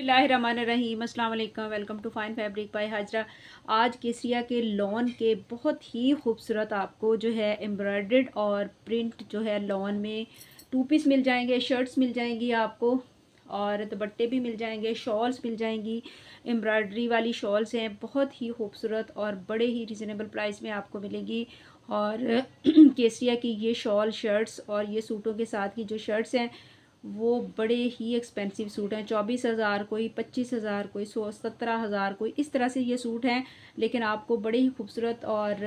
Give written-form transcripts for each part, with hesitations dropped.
बिस्मिल्लाहिर्रहमानिर्रहीम अस्सलाम वालेकुम। Welcome to fine fabric by Hajra. आज केसरिया के लॉन के बहुत ही खूबसूरत आपको जो है एम्ब्रॉयडर्ड और प्रिंट जो है लॉन में टू पीस मिल जाएंगे, शर्ट्स मिल जाएंगी आपको और दुपट्टे भी मिल जाएंगे, शॉल्स मिल जाएंगी। एम्ब्रॉयडरी वाली शॉल्स हैं, बहुत ही खूबसूरत और बड़े ही रिजनेबल प्राइस में आपको मिलेगी। और केसरिया की ये शॉल शर्ट्स और ये सूटों के साथ की जो शर्ट्स हैं वो बड़े ही एक्सपेंसिव सूट हैं। 24,000, कोई 25,000, कोई 17,000, कोई इस तरह से ये सूट हैं, लेकिन आपको बड़े ही खूबसूरत और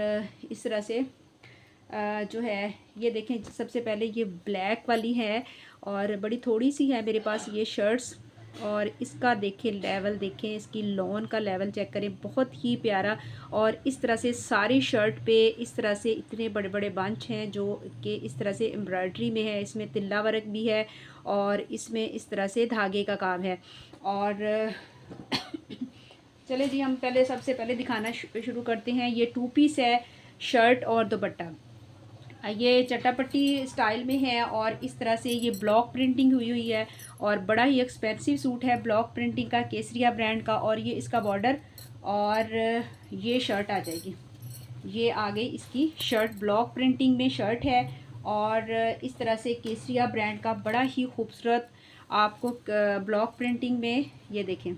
इस तरह से जो है ये देखें। सबसे पहले ये ब्लैक वाली है और बड़ी थोड़ी सी है मेरे पास ये शर्ट्स। और इसका देखें लेवल, देखें इसकी लॉन का लेवल चेक करें, बहुत ही प्यारा। और इस तरह से सारी शर्ट पे इस तरह से इतने बड़े बड़े बंच हैं जो कि इस तरह से एम्ब्रॉयडरी में है। इसमें तिल्ला वर्क भी है और इसमें इस तरह से धागे का काम है। और चले जी, हम सबसे पहले दिखाना शुरू करते हैं। ये टू पीस है, शर्ट और दुपट्टा। ये चटापट्टी स्टाइल में है और इस तरह से ये ब्लॉक प्रिंटिंग हुई हुई है और बड़ा ही एक्सपेंसिव सूट है ब्लॉक प्रिंटिंग का, केसरिया ब्रांड का। और ये इसका बॉर्डर और ये शर्ट आ जाएगी। ये आ गई इसकी शर्ट, ब्लॉक प्रिंटिंग में शर्ट है और इस तरह से केसरिया ब्रांड का बड़ा ही खूबसूरत आपको ब्लॉक प्रिंटिंग में ये देखें।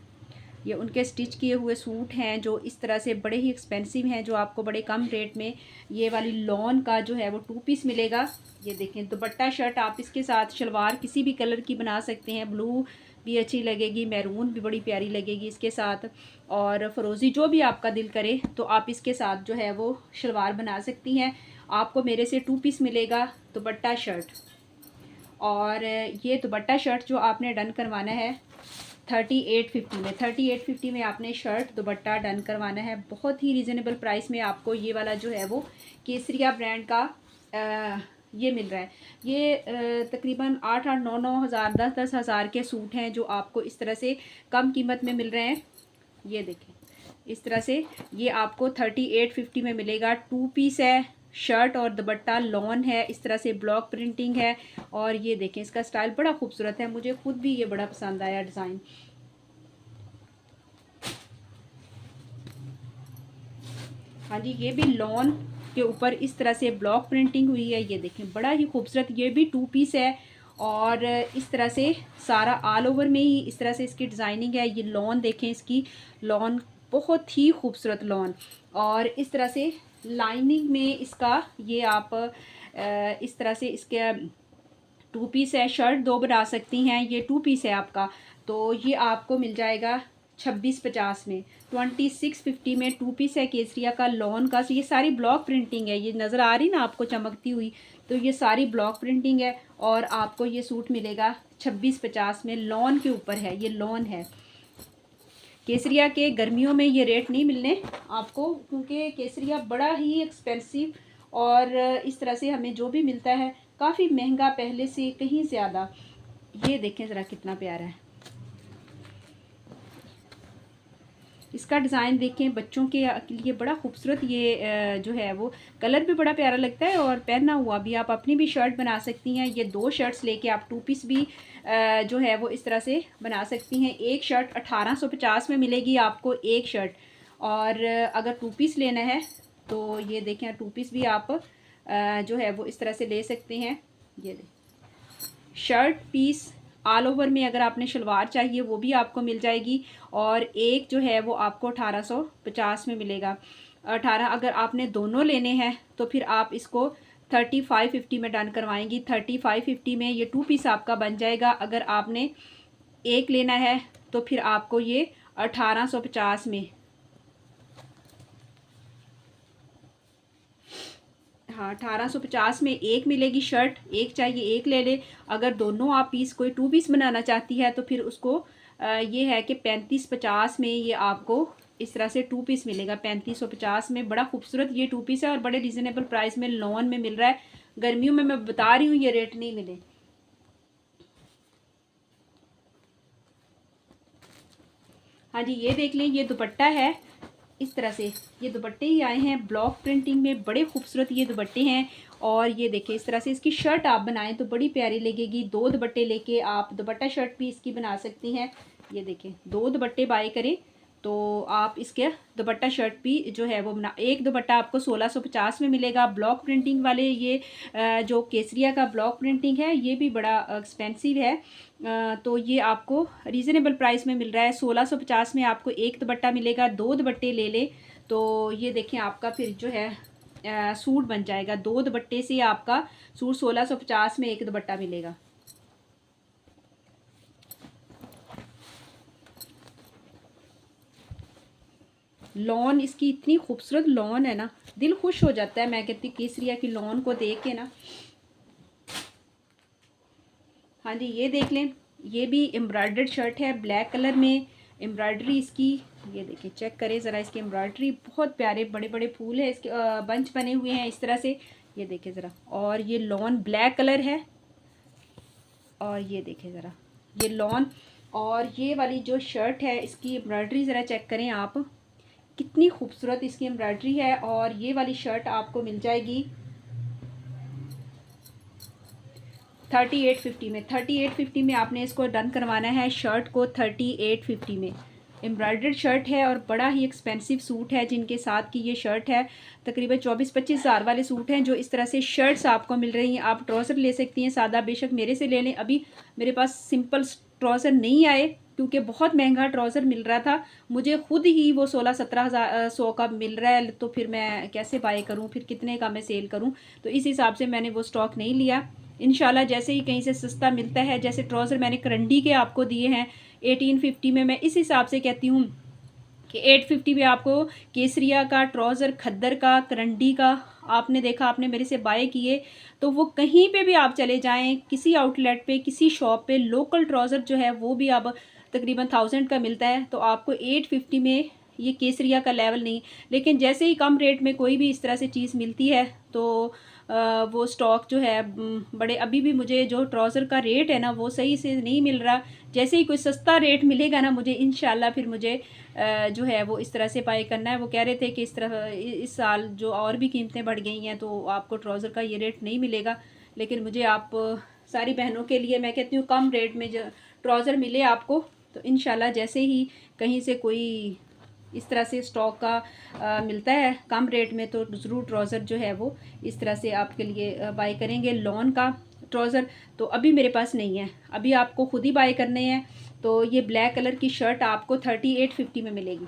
ये उनके स्टिच किए हुए सूट हैं जो इस तरह से बड़े ही एक्सपेंसिव हैं, जो आपको बड़े कम रेट में ये वाली लॉन का जो है वो टू पीस मिलेगा। ये देखें दुपट्टा शर्ट, आप इसके साथ शलवार किसी भी कलर की बना सकते हैं। ब्लू भी अच्छी लगेगी, मैरून भी बड़ी प्यारी लगेगी इसके साथ, और फ़रोज़ी जो भी आपका दिल करे तो आप इसके साथ जो है वो शलवार बना सकती हैं। आपको मेरे से टू पीस मिलेगा दुपट्टा शर्ट। और ये दुपट्टा शर्ट जो आपने डन करवाना है 3850 में, 3850 में आपने शर्ट दुपट्टा डन करवाना है। बहुत ही रिजनेबल प्राइस में आपको ये वाला जो है वो केसरिया ब्रांड का ये मिल रहा है। ये तकरीबन 8-8, 9-9 हज़ार, 10-10 हज़ार के सूट हैं जो आपको इस तरह से कम कीमत में मिल रहे हैं। ये देखें इस तरह से ये आपको 3850 में मिलेगा। टू पीस है, शर्ट और दुपट्टा लॉन है, इस तरह से ब्लॉक प्रिंटिंग है। और ये देखें इसका स्टाइल बड़ा खूबसूरत है, मुझे खुद भी ये बड़ा पसंद आया डिज़ाइन। हाँ जी, ये भी लॉन के ऊपर इस तरह से ब्लॉक प्रिंटिंग हुई है। ये देखें बड़ा ही खूबसूरत, ये भी टू पीस है और इस तरह से सारा ऑल ओवर में ही इस तरह से इसकी डिज़ाइनिंग है। ये लॉन देखें, इसकी लॉन बहुत ही खूबसूरत लॉन और इस तरह से लाइनिंग में इसका ये आप इस तरह से इसके टू पीस है। शर्ट दो बना सकती हैं, ये टू पीस है आपका, तो ये आपको मिल जाएगा 2650 में। 2650 में टू पीस है केसरिया का लॉन का। ये सारी ब्लॉक प्रिंटिंग है, ये नज़र आ रही ना आपको चमकती हुई, तो ये सारी ब्लॉक प्रिंटिंग है और आपको ये सूट मिलेगा 2650 में। लॉन के ऊपर है, ये लॉन है। केसरिया के गर्मियों में ये रेट नहीं मिलने आपको, क्योंकि केसरिया बड़ा ही एक्सपेंसिव और इस तरह से हमें जो भी मिलता है काफ़ी महंगा, पहले से कहीं ज़्यादा। ये देखें ज़रा कितना प्यारा है, इसका डिज़ाइन देखें, बच्चों के लिए बड़ा खूबसूरत। ये जो है वो कलर भी बड़ा प्यारा लगता है और पहना हुआ भी आप अपनी भी शर्ट बना सकती हैं। ये दो शर्ट्स लेके आप टू पीस भी जो है वो इस तरह से बना सकती हैं। एक शर्ट 1850 में मिलेगी आपको एक शर्ट, और अगर टू पीस लेना है तो ये देखें टू पीस भी आप जो है वो इस तरह से ले सकते हैं। ये शर्ट पीस ऑल ओवर में अगर आपने शलवार चाहिए वो भी आपको मिल जाएगी, और एक जो है वो आपको 1850 में मिलेगा। 18 अगर आपने दोनों लेने हैं तो फिर आप इसको 3550 में डन करवाएंगी। 3550 में ये टू पीस आपका बन जाएगा। अगर आपने एक लेना है तो फिर आपको ये 1850 में, हाँ 1850 में एक मिलेगी शर्ट। एक चाहिए एक ले ले, अगर दोनों आप पीस कोई टू पीस बनाना चाहती है तो फिर उसको ये है कि 3550 में ये आपको इस तरह से टू पीस मिलेगा। 3550 में बड़ा खूबसूरत ये टू पीस है और बड़े रिजनेबल प्राइस में लॉन में मिल रहा है। गर्मियों में मैं बता रही हूँ ये रेट नहीं मिले। हाँ जी, ये देख लें, ये दुपट्टा है इस तरह से, ये दुपट्टे ही आए हैं ब्लॉक प्रिंटिंग में, बड़े खूबसूरत ये दुपट्टे हैं। और ये देखिए इस तरह से इसकी शर्ट आप बनाएं तो बड़ी प्यारी लगेगी। दो दुपट्टे लेके आप दुपट्टा शर्ट भी इसकी बना सकती हैं। ये देखें, 2 दुपट्टे बाय करें तो आप इसके दुपट्टा शर्ट भी जो है वो बना, एक दुपट्टा आपको 1650 में मिलेगा। ब्लॉक प्रिंटिंग वाले ये जो केसरिया का ब्लॉक प्रिंटिंग है ये भी बड़ा एक्सपेंसिव है, तो ये आपको रीज़नेबल प्राइस में मिल रहा है। 1650 में आपको एक दुपट्टा मिलेगा, 2 दुपट्टे ले लें तो ये देखें आपका फिर जो है सूट बन जाएगा। 2 दुपट्टे से आपका सूट 1650 में एक दुपट्टा मिलेगा। लॉन इसकी इतनी खूबसूरत लॉन है ना, दिल खुश हो जाता है। मैं कहती केसरिया की लॉन को देख के ना। हाँ जी, ये देख लें, ये भी एम्ब्रॉयडर्ड शर्ट है ब्लैक कलर में। एम्ब्रॉयडरी इसकी ये देखिए, चेक करें ज़रा इसकी एम्ब्रॉयडरी, बहुत प्यारे बड़े बड़े फूल है इसके, बंच बने हुए हैं इस तरह से। ये देखें ज़रा, और ये लॉन ब्लैक कलर है, और ये देखें ज़रा ये लॉन। और ये वाली जो शर्ट है इसकी एम्ब्रॉयडरी ज़रा चेक करें आप, कितनी खूबसूरत इसकी एम्ब्रॉयडरी है। और ये वाली शर्ट आपको मिल जाएगी 3850 में। 3850 में आपने इसको डन करवाना है शर्ट को। 3850 में एम्ब्रॉयडर्ड शर्ट है और बड़ा ही एक्सपेंसिव सूट है जिनके साथ की ये शर्ट है। तकरीबन 24-25 हज़ार वाले सूट हैं जो इस तरह से शर्ट्स आपको मिल रही हैं। आप ट्राउज़र ले सकती हैं सादा, बेशक मेरे से ले लें। अभी मेरे पास सिंपल ट्राउज़र नहीं आए क्योंकि बहुत महंगा ट्राउज़र मिल रहा था मुझे, खुद ही वो 16-17 का मिल रहा है, तो फिर मैं कैसे बाय करूं, फिर कितने का मैं सेल करूं। तो इस हिसाब से मैंने वो स्टॉक नहीं लिया। इंशाल्लाह जैसे ही कहीं से सस्ता मिलता है, जैसे ट्राउज़र मैंने करंडी के आपको दिए हैं 1850 में, मैं इस हिसाब से कहती हूँ कि 850 में आपको केसरिया का ट्राउज़र, खद्दर का, करंडी का आपने देखा, आपने मेरे से बाय किए, तो वो कहीं पे भी आप चले जाएं, किसी आउटलेट पे, किसी शॉप पे, लोकल ट्राउज़र जो है वो भी अब तकरीबन 1000 का मिलता है। तो आपको 850 में ये केसरिया का लेवल नहीं, लेकिन जैसे ही कम रेट में कोई भी इस तरह से चीज़ मिलती है तो वो स्टॉक जो है बड़े, अभी भी मुझे जो ट्राउज़र का रेट है ना वो सही से नहीं मिल रहा। जैसे ही कोई सस्ता रेट मिलेगा ना मुझे, इंशाल्लाह फिर मुझे जो है वो इस तरह से बाय करना है। वो कह रहे थे कि इस तरह इस साल जो और भी कीमतें बढ़ गई हैं तो आपको ट्राउज़र का ये रेट नहीं मिलेगा, लेकिन मुझे आप सारी बहनों के लिए मैं कहती हूँ कम रेट में जो ट्राउज़र मिले आपको, तो इंशाल्लाह जैसे ही कहीं से कोई इस तरह से स्टॉक का मिलता है कम रेट में तो ज़रूर ट्राउज़र जो है वो इस तरह से आपके लिए बाय करेंगे। लॉन का ट्राउज़र तो अभी मेरे पास नहीं है, अभी आपको खुद ही बाय करने हैं। तो ये ब्लैक कलर की शर्ट आपको 3850 में मिलेगी।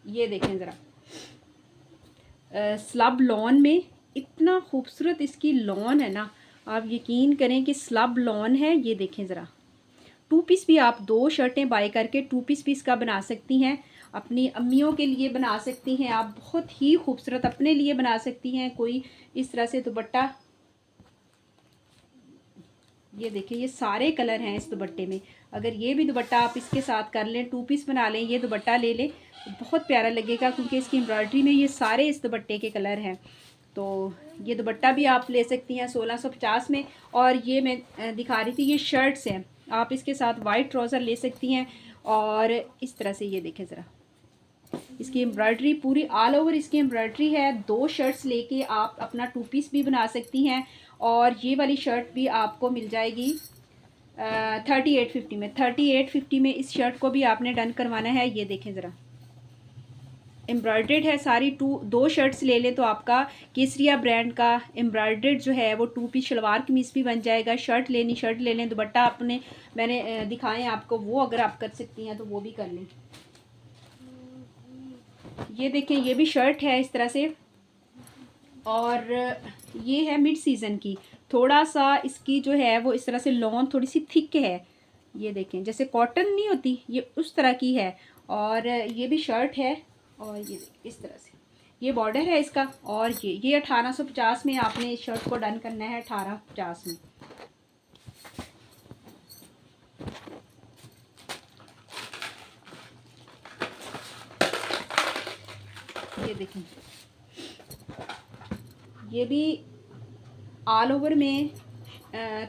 ये देखें ज़रा, स्लब लॉन में इतना खूबसूरत इसकी लॉन है ना, आप यकीन करें कि स्लब लॉन है। ये देखें ज़रा, 2 पीस भी आप 2 शर्टें बाय करके 2 पीस इसका बना सकती हैं, अपनी अम्मियों के लिए बना सकती हैं आप, बहुत ही खूबसूरत अपने लिए बना सकती हैं। कोई इस तरह से दुपट्टा, ये देखिए ये सारे कलर हैं इस दुपट्टे में। अगर ये भी दुपट्टा आप इसके साथ कर लें, 2 पीस बना लें, ये दुपट्टा ले लें तो बहुत प्यारा लगेगा क्योंकि इसकी एम्ब्रॉयडरी में ये सारे इस दुपट्टे के कलर हैं। तो ये दुपट्टा भी आप ले सकती हैं 1650 में। और ये मैं दिखा रही थी ये शर्ट्स हैं, आप इसके साथ वाइट ट्राउज़र ले सकती हैं। और इस तरह से ये देखें ज़रा, इसकी एम्ब्रॉयडरी पूरी ऑल ओवर इसकी एम्ब्रॉयडरी है। 2 शर्ट्स लेके आप अपना 2 पीस भी बना सकती हैं। और ये वाली शर्ट भी आपको मिल जाएगी 3850 में। 3850 में इस शर्ट को भी आपने डन करवाना है। ये देखें ज़रा, एम्ब्रॉयडर्ड है सारी। 2 शर्ट्स ले लें तो आपका केसरिया ब्रांड का एम्ब्रॉयडर्ड जो है वो 2 पीस शलवार कमीज भी बन जाएगा। शर्ट लेनी शर्ट ले लें, दुपट्टा अपने मैंने दिखाएं आपको, वो अगर आप कर सकती हैं तो वो भी कर लें। ये देखें, ये भी शर्ट है इस तरह से, और ये है मिड सीज़न की, थोड़ा सा इसकी जो है वो इस तरह से लॉन थोड़ी सी थिक है। ये देखें जैसे कॉटन नहीं होती, ये उस तरह की है। और ये भी शर्ट है, और ये इस तरह से ये बॉर्डर है इसका। और ये 1850 में आपने इस शर्ट को डन करना है, 1850 में। ये देखें, ये भी ऑल ओवर में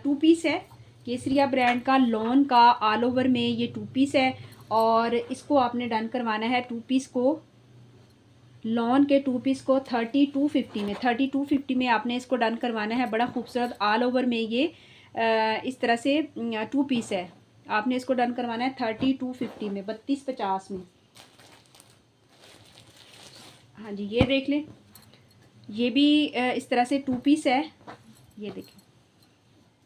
2 पीस है, केसरिया ब्रांड का लॉन का ऑल ओवर में ये 2 पीस है। और इसको आपने डन करवाना है 2 पीस को, लॉन के 2 पीस को 3250 में। 3250 में आपने इसको डन करवाना है। बड़ा खूबसूरत ऑल ओवर में ये इस तरह से 2 पीस है, आपने इसको डन करवाना है 3250 में, 3250 में। हाँ जी, ये देख लें, ये भी इस तरह से 2 पीस है। ये देखें,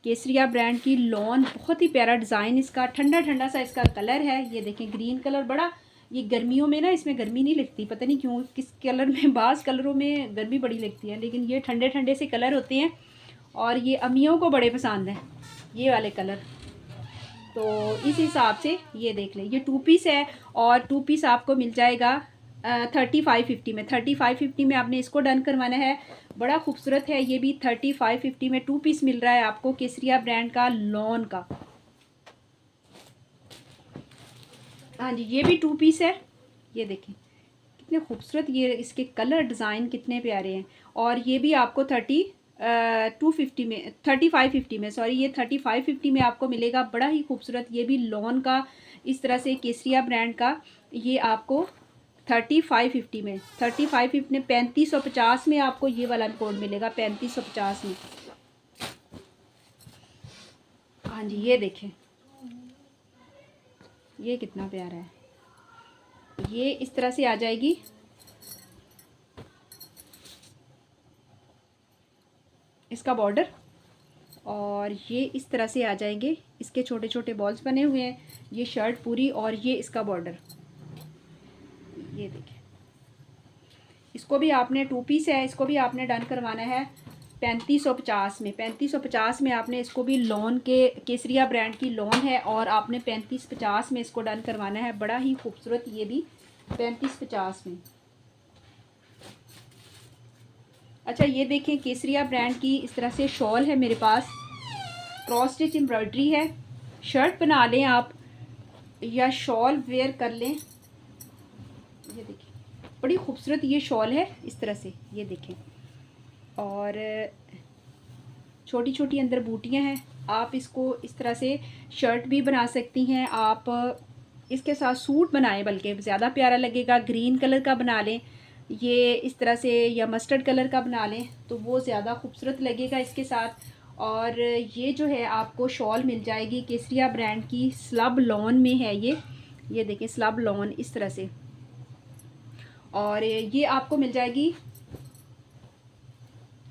केसरिया ब्रांड की लॉन, बहुत ही प्यारा डिज़ाइन इसका, ठंडा ठंडा सा इसका कलर है। ये देखें ग्रीन कलर, बड़ा ये गर्मियों में ना इसमें गर्मी नहीं लगती, पता नहीं क्यों, किस कलर में, बाज़ कलरों में गर्मी बड़ी लगती है, लेकिन ये ठंडे ठंडे से कलर होते हैं और ये अम्मियों को बड़े पसंद हैं ये वाले कलर। तो इस हिसाब से ये देख लें, ये 2 पीस है और 2 पीस आपको मिल जाएगा 3550 में। 3550 में आपने इसको डन करवाना है, बड़ा खूबसूरत है ये भी। 3550 में 2 पीस मिल रहा है आपको केसरिया ब्रांड का लॉन का। हाँ जी, ये भी 2 पीस है। ये देखें कितने खूबसूरत, ये इसके कलर डिज़ाइन कितने प्यारे हैं। और ये भी आपको 250 में, 3550 में, सॉरी, ये 3550 में आपको मिलेगा, बड़ा ही खूबसूरत। ये भी लॉन का इस तरह से केसरिया ब्रांड का, ये आपको 3550 में, 3550 में 3550 में आपको ये वाला कोड मिलेगा, 3550 में। हाँ जी, ये देखें ये कितना प्यारा है, ये इस तरह से आ जाएगी। इसका बॉर्डर, और ये इस तरह से आ जाएंगे, इसके छोटे छोटे बॉल्स बने हुए हैं। ये शर्ट पूरी, और ये इसका बॉर्डर, ये देखिए। इसको भी आपने 2 पीस है, इसको भी आपने डन करवाना है 3550 में। 3550 में आपने इसको भी लॉन के, केसरिया ब्रांड की लॉन है, और आपने 3550 में इसको डन करवाना है, बड़ा ही खूबसूरत ये भी 3550 में। अच्छा, ये देखें केसरिया ब्रांड की इस तरह से शॉल है मेरे पास, क्रॉस स्टिच एम्ब्रॉयडरी है। शर्ट बना लें आप या शॉल वेयर कर लें। ये देखें बड़ी खूबसूरत ये शॉल है इस तरह से, ये देखें। और छोटी छोटी अंदर बूटियां हैं, आप इसको इस तरह से शर्ट भी बना सकती हैं, आप इसके साथ सूट बनाएं, बल्कि ज़्यादा प्यारा लगेगा। ग्रीन कलर का बना लें ये इस तरह से, या मस्टर्ड कलर का बना लें तो वो ज़्यादा खूबसूरत लगेगा इसके साथ। और ये जो है आपको शॉल मिल जाएगी केसरिया ब्रांड की, स्लब लॉन में है ये देखें स्लब लॉन इस तरह से। और ये आपको मिल जाएगी,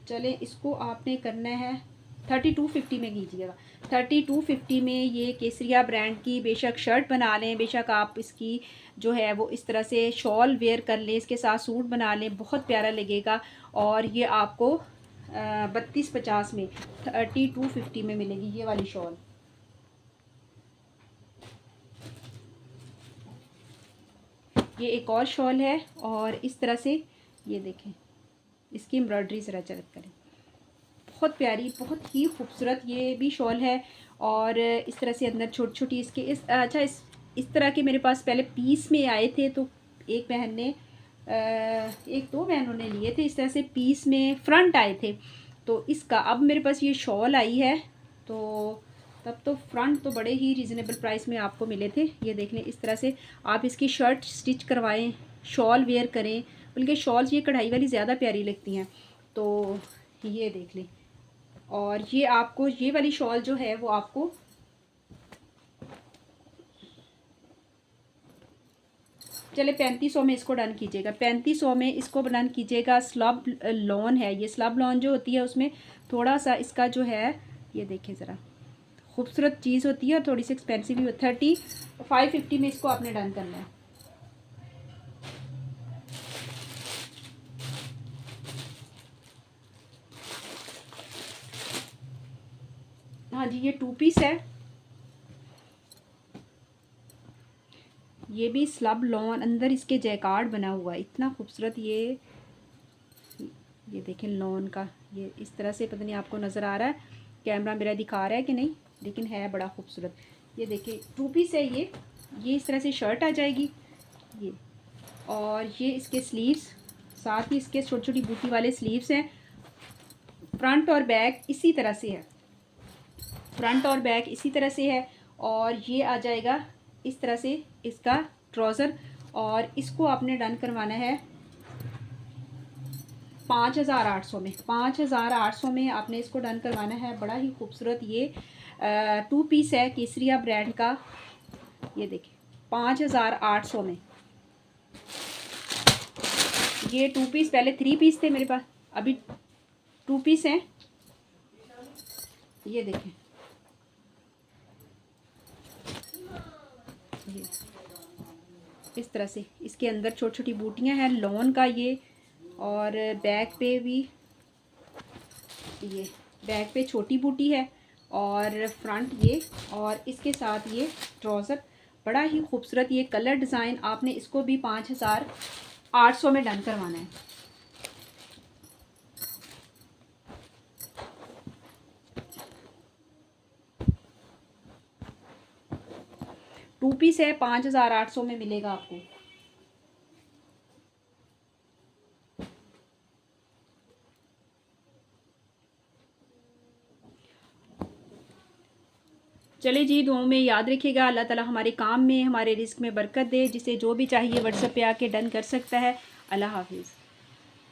चले इसको आपने करना है 3250 में कीजिएगा। 3250 में ये केसरिया ब्रांड की बेशक शर्ट बना लें, बेशक आप इसकी जो है वो इस तरह से शॉल वेयर कर लें, इसके साथ सूट बना लें, बहुत प्यारा लगेगा। और ये आपको 3250 में, 3250 में मिलेगी ये वाली शॉल। ये एक और शॉल है, और इस तरह से ये देखें इसकी एम्ब्रॉयडरी ज़रा चेक करें, बहुत प्यारी, बहुत ही खूबसूरत ये भी शॉल है। और इस तरह से अंदर छोटी छोटी इसके अच्छा इस तरह के मेरे पास पहले पीस में आए थे, तो एक बहन ने, एक दो बहनों ने लिए थे इस तरह से पीस में, फ्रंट आए थे। तो इसका अब मेरे पास ये शॉल आई है, तो तब तो फ्रंट तो बड़े ही रीज़नेबल प्राइस में आपको मिले थे। ये देख लें इस तरह से आप इसकी शर्ट स्टिच करवाएं, शॉल वेयर करें, बल्कि शॉल्स ये कढ़ाई वाली ज़्यादा प्यारी लगती हैं। तो ये देख लें, और ये आपको ये वाली शॉल जो है वो आपको चले 3500 में इसको डन कीजिएगा। 3500 में इसको डन कीजिएगा। स्लब लॉन है ये, स्लब लॉन जो होती है उसमें थोड़ा सा इसका जो है, ये देखें ज़रा खूबसूरत चीज़ होती है, थोड़ी सी एक्सपेंसिव भी होती है। 3550 में इसको आपने डन करना है। हाँ जी, ये 2 पीस है, ये भी स्लब लॉन, अंदर इसके जैकार्ड बना हुआ है, इतना खूबसूरत। ये देखें लॉन का, ये इस तरह से, पता नहीं आपको नज़र आ रहा है, कैमरा मेरा दिखा रहा है कि नहीं, लेकिन है बड़ा खूबसूरत। ये देखें 2 पीस है ये इस तरह से शर्ट आ जाएगी ये, और ये इसके स्लीव्स, साथ ही इसके छोटी छोटी बूटी वाले स्लीव्स हैं। फ्रंट और बैक इसी तरह से है, फ्रंट और बैक इसी तरह से है। और ये आ जाएगा इस तरह से इसका ट्राउज़र, और इसको आपने डन करवाना है 5,800 में, 5,800 में आपने इसको डन करवाना है। बड़ा ही खूबसूरत ये 2 पीस है केसरिया ब्रांड का। ये देखिए 5,800 में ये 2 पीस, पहले 3 पीस थे मेरे पास, अभी 2 पीस हैं। ये देखें, ये इस तरह से इसके अंदर छोटी छोटी बूटियां हैं लॉन का ये, और बैक पे भी ये बैक पे छोटी बूटी है और फ्रंट ये, और इसके साथ ये ट्राउज़र। बड़ा ही खूबसूरत ये कलर डिज़ाइन। आपने इसको भी 5,800 में डन करवाना है। टू पीस है, 5,800 में मिलेगा आपको। चले जी, दुआओं में याद रखिएगा। अल्लाह ताला हमारे काम में, हमारे रिस्क में बरकत दे। जिसे जो भी चाहिए व्हाट्सएप पे आके डन कर सकता है। अल्लाह हाफिज़।